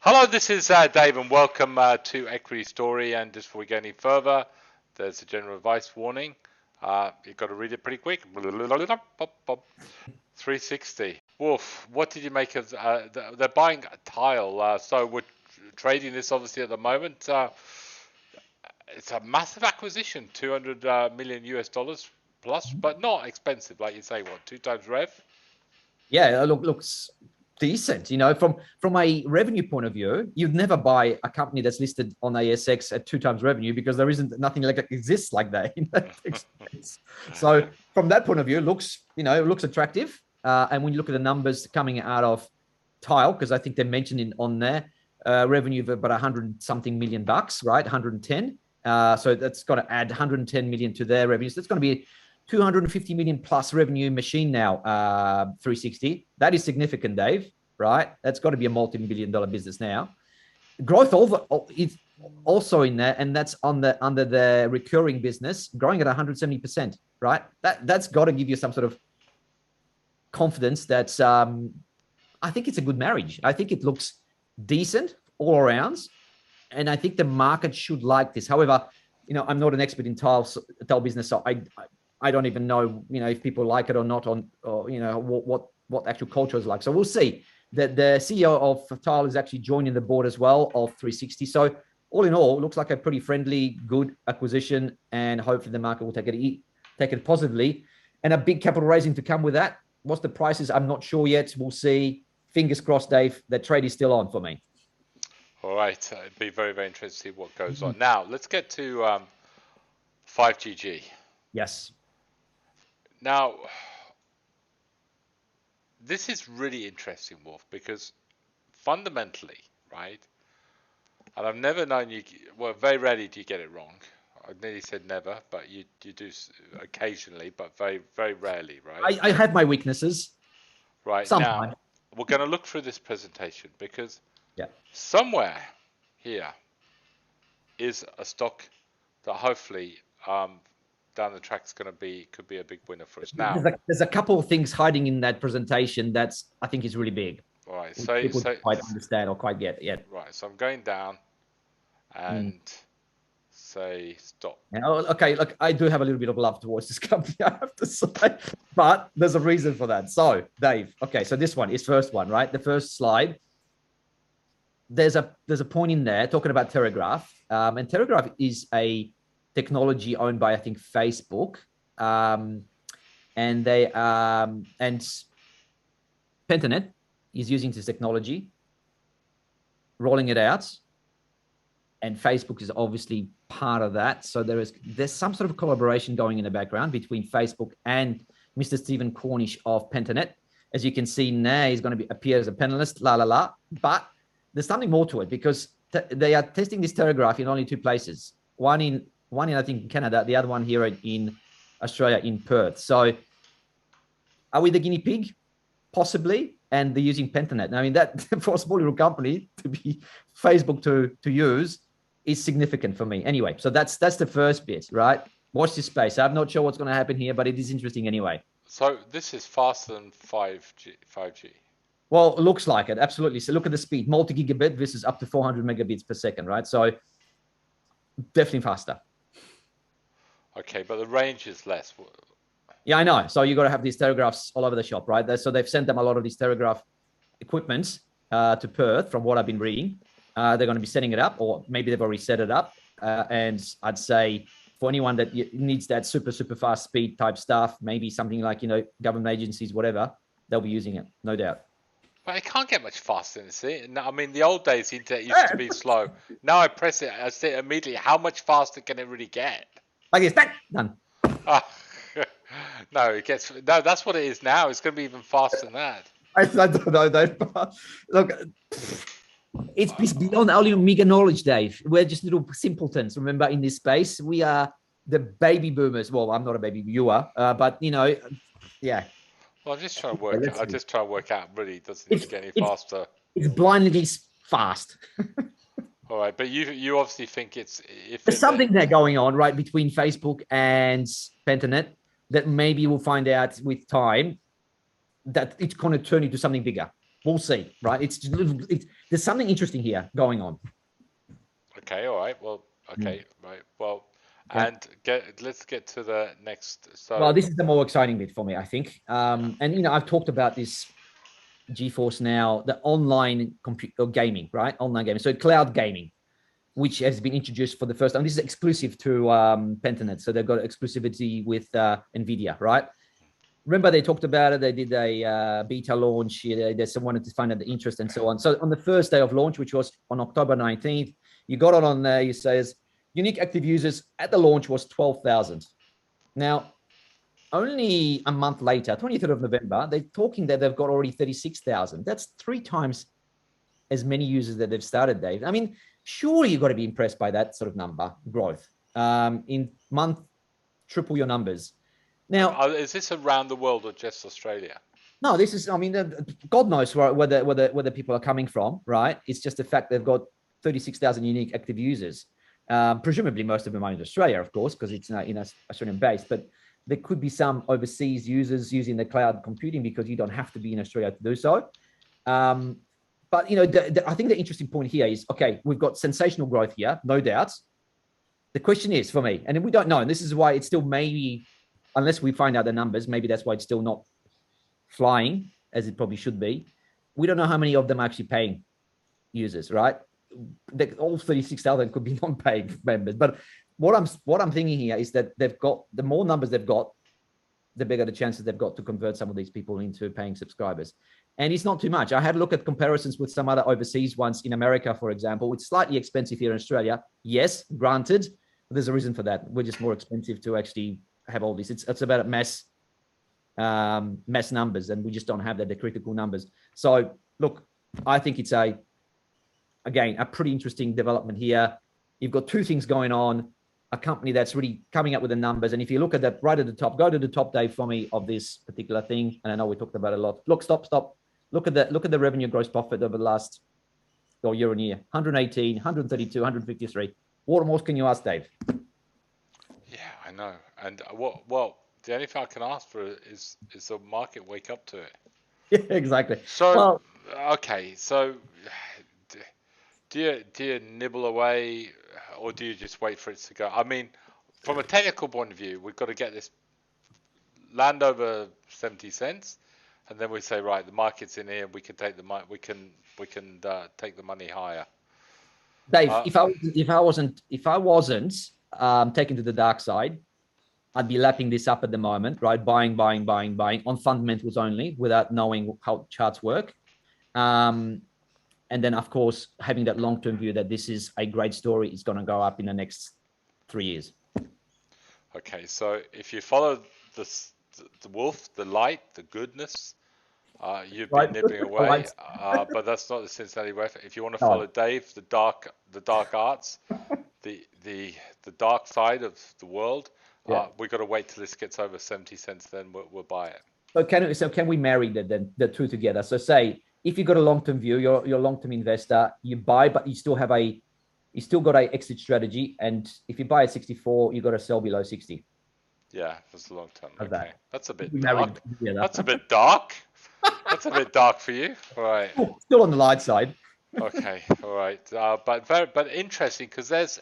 Hello, this is Dave, and welcome to Equity Story. And just before we go any further, there's a general advice warning. You've got to read it pretty quick. 360. Wolf, what did you make of? They're buying Tile, so we're trading this obviously at the moment. It's a massive acquisition, 200 million US dollars plus, but not expensive, like you say. What, 2 times rev? Yeah, looks decent. You know, from a revenue point of view, you'd never buy a company that's listed on ASX at 2 times revenue because there isn't nothing like that exists like that in that expense. So from that point of view, looks attractive. And when you look at the numbers coming out of Tile, because I think they mentioned on there revenue of about 100 something million bucks, right? 110. So that's got to add 110 million to their revenues. That's going to be 250 million plus revenue machine now, 360. That is significant, Dave, right? That's got to be a multi-billion dollar business now. Growth is also in there, and that's under the recurring business, growing at 170%, right? That's got to give you some sort of confidence that I think it's a good marriage. I think it looks decent all around, and I think the market should like this. However, you know, I'm not an expert in tile business, so I don't even know, you know, if people like it or not, or you know, what actual culture is like. So we'll see. That the CEO of Tile is actually joining the board as well of 360. So all in all, it looks like a pretty friendly, good acquisition, and hopefully the market will take it positively. And a big capital raising to come with that. What's the prices? I'm not sure yet. We'll see. Fingers crossed, Dave. The trade is still on for me. All right. It'd be very, very interesting to see what goes on. Now, let's get to 5GG. Yes. Now, this is really interesting, Wolf, because fundamentally, right, and I've never known you, well, very rarely do you get it wrong. I nearly said never, but you do occasionally, but very, very rarely, right? I have my weaknesses. Right. Sometimes. Now, we're going to look through this presentation because yeah, somewhere here is a stock that hopefully down the track is could be a big winner for us. Now, there's a couple of things hiding in that presentation that's I think is really big. All right, so people quite understand or quite get yet. Right, so I'm going down and say stop. Okay, look, I do have a little bit of love towards this company, I have to say, but there's a reason for that. So, Dave, okay, so this one is first one, right? The first slide. There's a point in there talking about Telegraph, and Telegraph is a technology owned by, I think, Facebook, and they and Pentanet is using this technology, rolling it out, and Facebook is obviously part of that. So there's some sort of collaboration going in the background between Facebook and Mr. Stephen Cornish of Pentanet. As you can see now, he's going to appear as a panelist, but there's something more to it because they are testing this Telegraph in only 2 places. One in I think Canada, the other one here in Australia in Perth. So are we the guinea pig? Possibly. And they're using Pentanet. Now, I mean, that for a small little company to be Facebook to use is significant for me. Anyway, so that's the first bit, right? Watch this space. I'm not sure what's going to happen here, but it is interesting anyway. So this is faster than 5G. Well, it looks like it, absolutely. So look at the speed, multi-gigabit versus up to 400 megabits per second, right? So definitely faster. Okay, but the range is less. Yeah, I know. So you got to have these telegraphs all over the shop, right? So they've sent them a lot of these telegraph equipment to Perth, from what I've been reading. They're going to be setting it up, or maybe they've already set it up. And I'd say for anyone that needs that super fast speed type stuff, maybe something like, you know, government agencies, whatever, they'll be using it, no doubt. But it can't get much faster than this. I mean, the old days, the internet used to be slow. Now I press it, I say immediately, how much faster can it really get? Like this, done. No, that's what it is now. It's going to be even faster than that. I don't know. Look, it's beyond only mega knowledge, Dave. We're just little simpletons. Remember, in this space, we are the baby boomers. Well, I'm not a baby, you are, but you know, yeah. Well, I'm just trying to work out. Really, doesn't need to get any faster. It's blindingly fast. All right, but you obviously think there's something there going on, right, between Facebook and Pentanet that maybe we'll find out with time that it's going to turn into something bigger. We'll see, right? There's something interesting here going on. Okay, all right. Well, okay, right. Well, Okay. and let's get to the next. Well, So, this is the more exciting bit for me, I think. And I've talked about this GeForce Now, the online computer gaming, right? Online gaming, so cloud gaming, which has been introduced for the first time. This is exclusive to Pentanet, so they've got exclusivity with NVIDIA, right? Remember they talked about it. They did a beta launch. They wanted to find out the interest and so on. So on the first day of launch, which was on October 19th, you got it on there. You says unique active users at the launch was 12,000. Now, only a month later, 23rd of November, they're talking that they've got already 36,000. That's 3 times as many users that they've started, Dave. I mean, surely you've got to be impressed by that sort of number growth. In month, triple your numbers. Now, is this around the world or just Australia? no, this is, I mean, God knows where the people are coming from, right? It's just the fact they've got 36,000 unique active users. Presumably most of them are in Australia, of course, because it's in Australian base, but there could be some overseas users using the cloud computing because you don't have to be in Australia to do so. But, I think the interesting point here is, okay, we've got sensational growth here, no doubt. The question is for me, and we don't know, and this is why it's still maybe, unless we find out the numbers, maybe that's why it's still not flying as it probably should be. We don't know how many of them are actually paying users, right? All 36,000 could be non-paying members. But what I'm thinking here is that they've got, the more numbers they've got, the bigger the chances they've got to convert some of these people into paying subscribers. And it's not too much. I had a look at comparisons with some other overseas ones in America, for example. It's slightly expensive here in Australia. Yes, granted, but there's a reason for that. We're just more expensive to actually have all this. It's about mass numbers, and we just don't have that, the critical numbers. So look, I think it's a pretty interesting development here. You've got 2 things going on, a company that's really coming up with the numbers. And if you look at that right at the top, go to the top, Dave, for me, of this particular thing. And I know we talked about it a lot. Look, stop. Look at the revenue gross profit over the last year on year, 118, 132, 153. What more can you ask, Dave? Yeah, I know. And well, the only thing I can ask for is the market wake up to it. Yeah, exactly. So, okay, so do you nibble away, or do you just wait for it to go? I mean, from a technical point of view, we've got to get this land over 70 cents, and then we say, right, the market's in here, we can take the money, we can take the money higher. Dave, if I wasn't taken to the dark side, I'd be lapping this up at the moment, right? Buying on fundamentals only, without knowing how charts work. And then, of course, having that long-term view that this is a great story, it's going to go up in the next 3 years. Okay, so if you follow the wolf, the light, the goodness, you've been nibbling away, but that's not the Cincinnati Ref. If you want to follow Dave, the dark arts, the dark side of the world, we've got to wait till this gets over 70 cents, then we'll buy it. So can we marry the 2 together? So say if you've got a long-term view, you're a long-term investor, you buy, but you still got an exit strategy. And if you buy at 64, you got to sell below 60. Yeah, that's the long term. Okay, that's a bit dark. That's a bit dark. That's a bit dark for you, all right? Still on the light side. Okay, all right. But interesting, because that's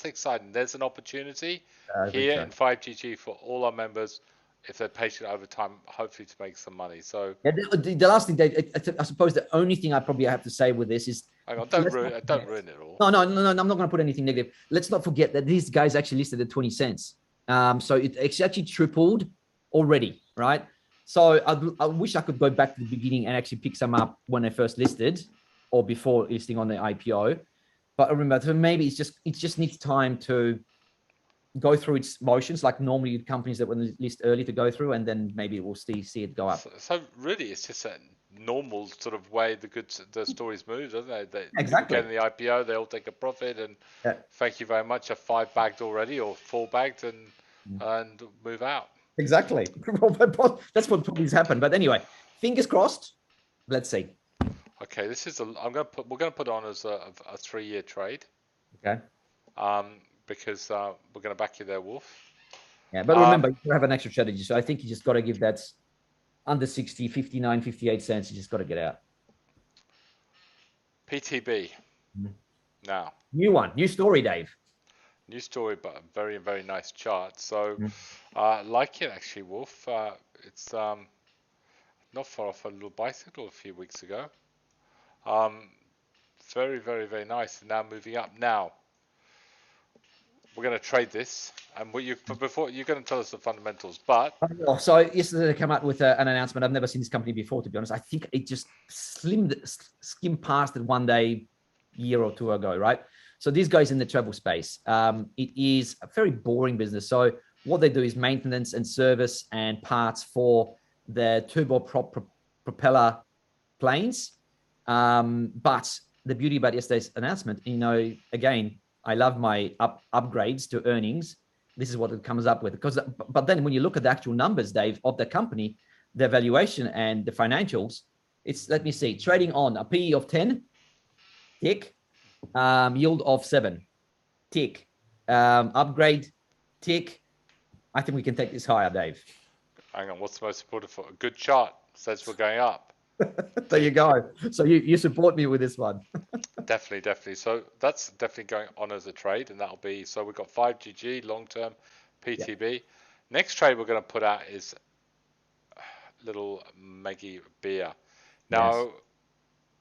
exciting. There's an opportunity here in 5GG for all our members, if they're patient over time, hopefully to make some money. So the last thing, Dave, I suppose the only thing I probably have to say with this is, hang on, don't ruin it all. No, I'm not going to put anything negative. Let's not forget that these guys actually listed at 20 cents. So it's actually tripled already, right? So I wish I could go back to the beginning and actually pick some up when they first listed or before listing on the IPO. But remember, so maybe it just needs time to go through its motions, like normally companies that were list early to go through, and then maybe we'll see it go up. So really, it's just a normal sort of way the stories move, doesn't it? Exactly. Get in the IPO, they all take a profit, and thank you very much, a 5 bagged already or 4 bagged, and move out. Exactly. That's what probably has happened. But anyway, fingers crossed. Let's see. Okay, we're going to put on as a 3-year trade. Okay. Because we're going to back you there, Wolf. Yeah, but remember, you have an extra strategy. So I think you just got to give that under 60, 59, 58 cents. You just got to get out. PTB Mhm. now. New one, new story, Dave. New story, but a very, very nice chart. So, Mhm. like it actually, Wolf. It's not far off a little bicycle a few weeks ago. Um, very, very, very nice. And now moving up. Now we're going to trade this, and but before you're going to tell us the fundamentals. But Oh, so yesterday they came out with an announcement. I've never seen this company before, to be honest. I think it just skimmed past it one day, year or two ago, right? So these guys in the travel space, it is a very boring business. So what they do is maintenance and service and parts for the propeller planes. But the beauty about yesterday's announcement, again, I love my upgrades to earnings. This is what it comes up with. But then when you look at the actual numbers, Dave, of the company, the valuation and the financials, let me see, trading on a PE of 10, tick, yield of 7, tick, upgrade, tick. I think we can take this higher, Dave. hang on, what's the most important for a good chart? Says we're going up. There you go. So you support me with this one. Definitely, definitely. So that's definitely going on as a trade, and that'll be so we've got 5GG long term PTB. Yeah. Next trade we're going to put out is little Maggie beer. Now, yes.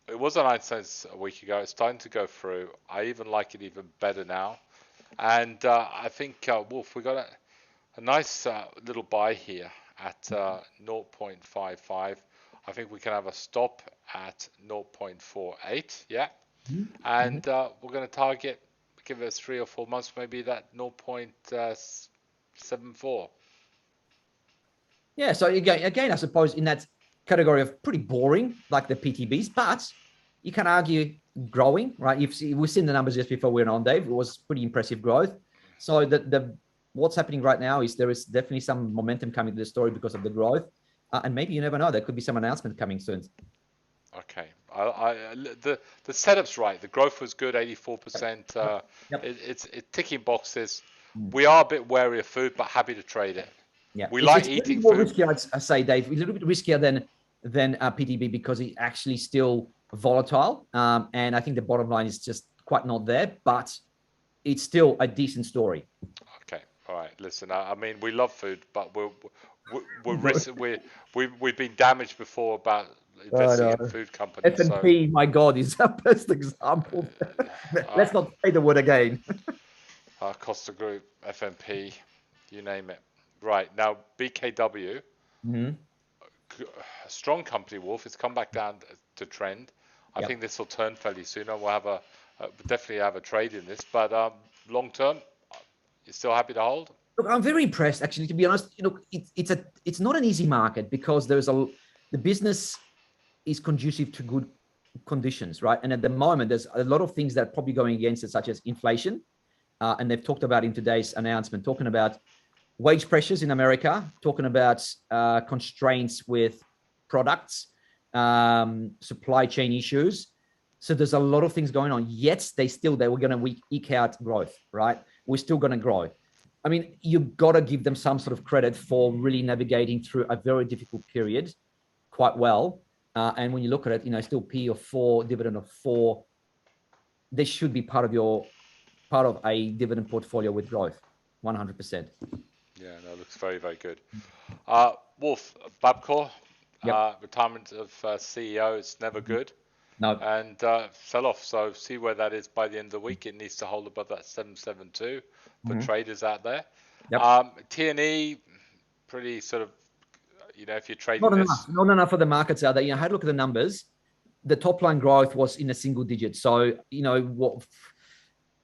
It was a 9 cents a week ago. It's starting to go through. I even like it even better now. And I think, Wolf, we got a nice little buy here at 0.55. I think we can have a stop at 0.48. Yeah. Mm-hmm. And we're going to target, give us 3 or 4 months, maybe that 0.74. Yeah, so again, I suppose in that category of pretty boring, like the PTBs, but you can argue growing, right? We've seen the numbers just before we went on, Dave. It was pretty impressive growth. So what's happening right now is there is definitely some momentum coming to the story because of the growth, and maybe you never know, there could be some announcement coming soon. Okay, the setup's right. The growth was good, 84%. Yep. It's ticking boxes. We are a bit wary of food, but happy to trade it. Yeah, we like eating food. Risky, I'd say, Dave. A little bit riskier than PTB because it's actually still volatile, and I think the bottom line is just quite not there. But it's still a decent story. Okay, all right. Listen, I mean, we love food, but we've been damaged before about investing in food companies. F&P, so. My God, is the best example. Let's not say the word again. Costa Group, F&P, you name it. Right, now BKW, a strong company, Wolf. It's come back down to trend. I think this will turn fairly soon. We'll have definitely have a trade in this, but long term, you're still happy to hold? Look, I'm very impressed, actually. To be honest, it's not an easy market because the business is conducive to good conditions, right? And at the moment, there's a lot of things that are probably going against it, such as inflation, and they've talked about in today's announcement, talking about wage pressures in America, talking about constraints with products, supply chain issues. So there's a lot of things going on. Yet they were going to eke out growth, right? We're still going to grow. I mean, you've got to give them some sort of credit for really navigating through a very difficult period quite well. And when you look at it, still P of 4, dividend of 4. This should be part of a dividend portfolio with growth, 100%. Yeah, no, it looks very, very good. Wolf, Babcock, retirement of CEO, it's never good. No. And sell off. So see where that is by the end of the week. It needs to hold above that 772 for traders out there. Yep. T&E, pretty sort of, if you're trading not enough for the markets out there. I had a look at the numbers. The top line growth was in a single digit. So, what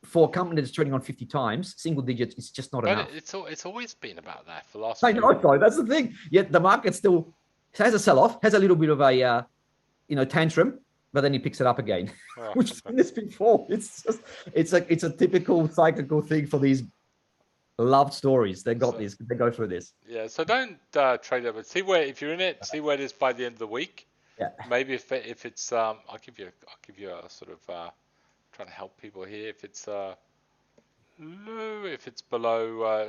for a company that's trading on 50 times, single digits is just not enough. It's always been about that for the last. I know, so that's the thing. Yet the market still has a sell-off, has a little bit of a tantrum, but then he picks it up again. We've seen this before. It's a typical cyclical thing for these loved stories. They go through this. Yeah, so don't trade it, but if you're in it, see where it is by the end of the week. Yeah. Maybe if it's I'll give you a sort of trying to help people here. If it's low, if it's below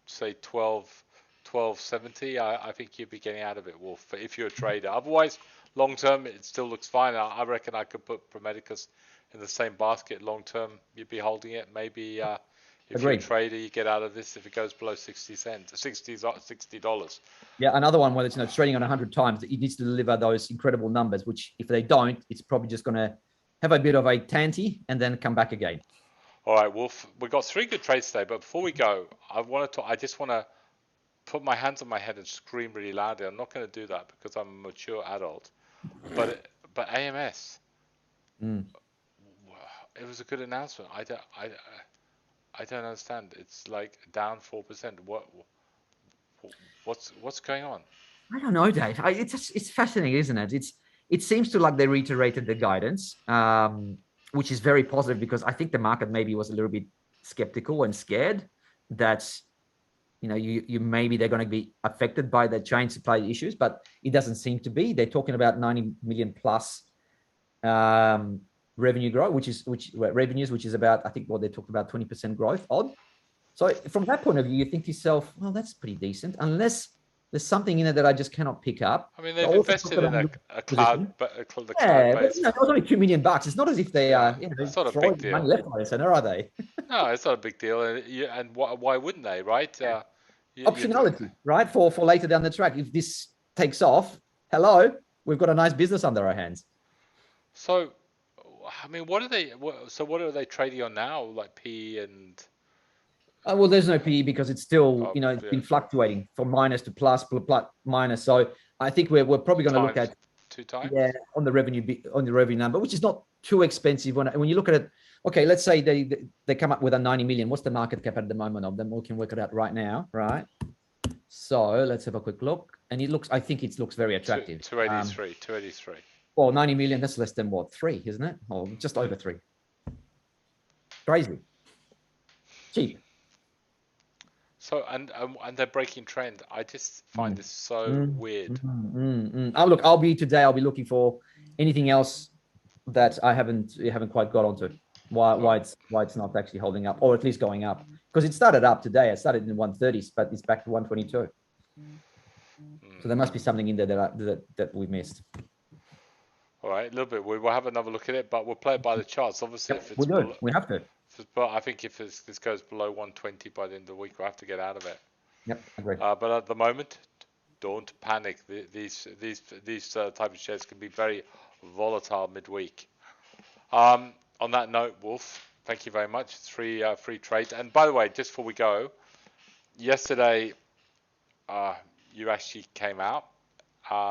say 12.70, I think you'd be getting out of it, Wolf. If you're a trader, otherwise long term, it still looks fine. I reckon I could put Promedicus in the same basket. Long term, you'd be holding it. Maybe if you're a trader, you get out of this if it goes below 60 cents, $60. Yeah, another one where it's trading on 100 times. It needs to deliver those incredible numbers, which if they don't, it's probably just going to have a bit of a tanty and then come back again. All right, Wolf. We got 3 good trades today, but before we go, I just want to put my hands on my head and scream really loudly. I'm not going to do that because I'm a mature adult. But AMS, it was a good announcement. I don't understand. It's like down 4%. What's going on? I don't know, Dave. It's fascinating, isn't it? It seems to like they reiterated the guidance, which is very positive because I think the market maybe was a little bit skeptical and scared that you maybe they're going to be affected by the chain supply issues, but it doesn't seem to be. They're talking about 90 million plus revenue growth, which is about, I think what they talked about 20% growth odd. So from that point of view, you think to yourself, well, that's pretty decent, unless there's something in it that I just cannot pick up. I mean, they've invested in a cloud, the cloud base. It was only $2 million. It's not as if they are, it's not a big deal. Money left, right, and center, are they? No, it's not a big deal, and why wouldn't they, right? Optionality, right, for later down the track. If this takes off, hello, we've got a nice business under our hands. So, I mean, what are they trading on now, like PE and? Well, there's no PE because it's still, it's been fluctuating from minus to plus, minus. So I think we're probably going to look at 2 times. Yeah, on the revenue number, which is not too expensive when you look at it. Okay, let's say they come up with a 90 million. What's the market cap at the moment of them? We can work it out right now, right? So let's have a quick look, and I think it looks very attractive. 283. Well, 90 million. That's less than what, 3, isn't it? Or just over 3. Crazy. Cheap. So and they're breaking trend. I just find this so weird. Oh, look, I'll be looking for anything else that I haven't quite got onto. Why it's not actually holding up, or at least going up, because it started up today. It started in 130s, but it's back to 122. So there must be something in there that we missed. All right, a little bit. We will have another look at it, but we'll play it by the charts. Obviously, if it's we have to. But I think if this goes below 120 by the end of the week, we'll have to get out of it. Yep, agree. But at the moment, don't panic. These type of shares can be very volatile midweek. On that note, Wolf, thank you very much. 3 free trades. And by the way, just before we go, yesterday you actually came out.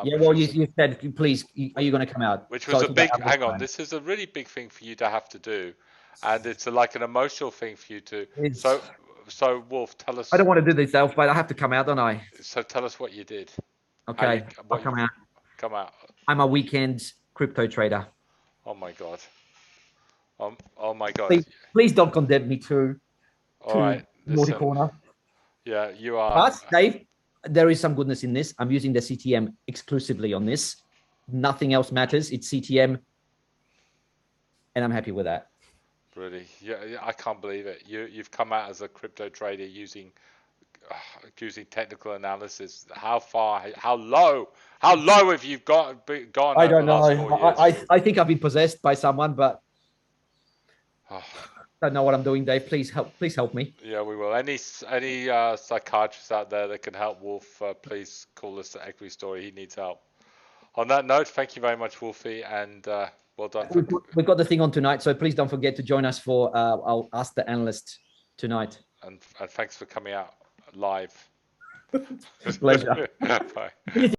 You said, please, are you going to come out? Which was a big, hang on, this is a really big thing for you to have to do. And it's like an emotional thing for you to. So Wolf, tell us. I don't want to do this, Alf, but I have to come out, don't I? So tell us what you did. Okay, I'll come out. Come out. I'm a weekend crypto trader. Oh my god. Oh my god. Please don't condemn me to right, naughty corner. Yeah, you are. But Dave, there is some goodness in this. I'm using the CTM exclusively on this. Nothing else matters. It's CTM, and I'm happy with that. Really, yeah, I can't believe it. You've come out as a crypto trader using technical analysis. How low have you gone? I don't know. I think I've been possessed by someone, but I don't know what I'm doing, Dave. Please help me. Yeah, we will. Any psychiatrists out there that can help Wolf, please call us at Equity Story. He needs help. On that note, thank you very much, Wolfie, and well done. We've got the thing on tonight, so please don't forget to join us for I'll Ask the Analyst tonight. And thanks for coming out live. Pleasure. Bye.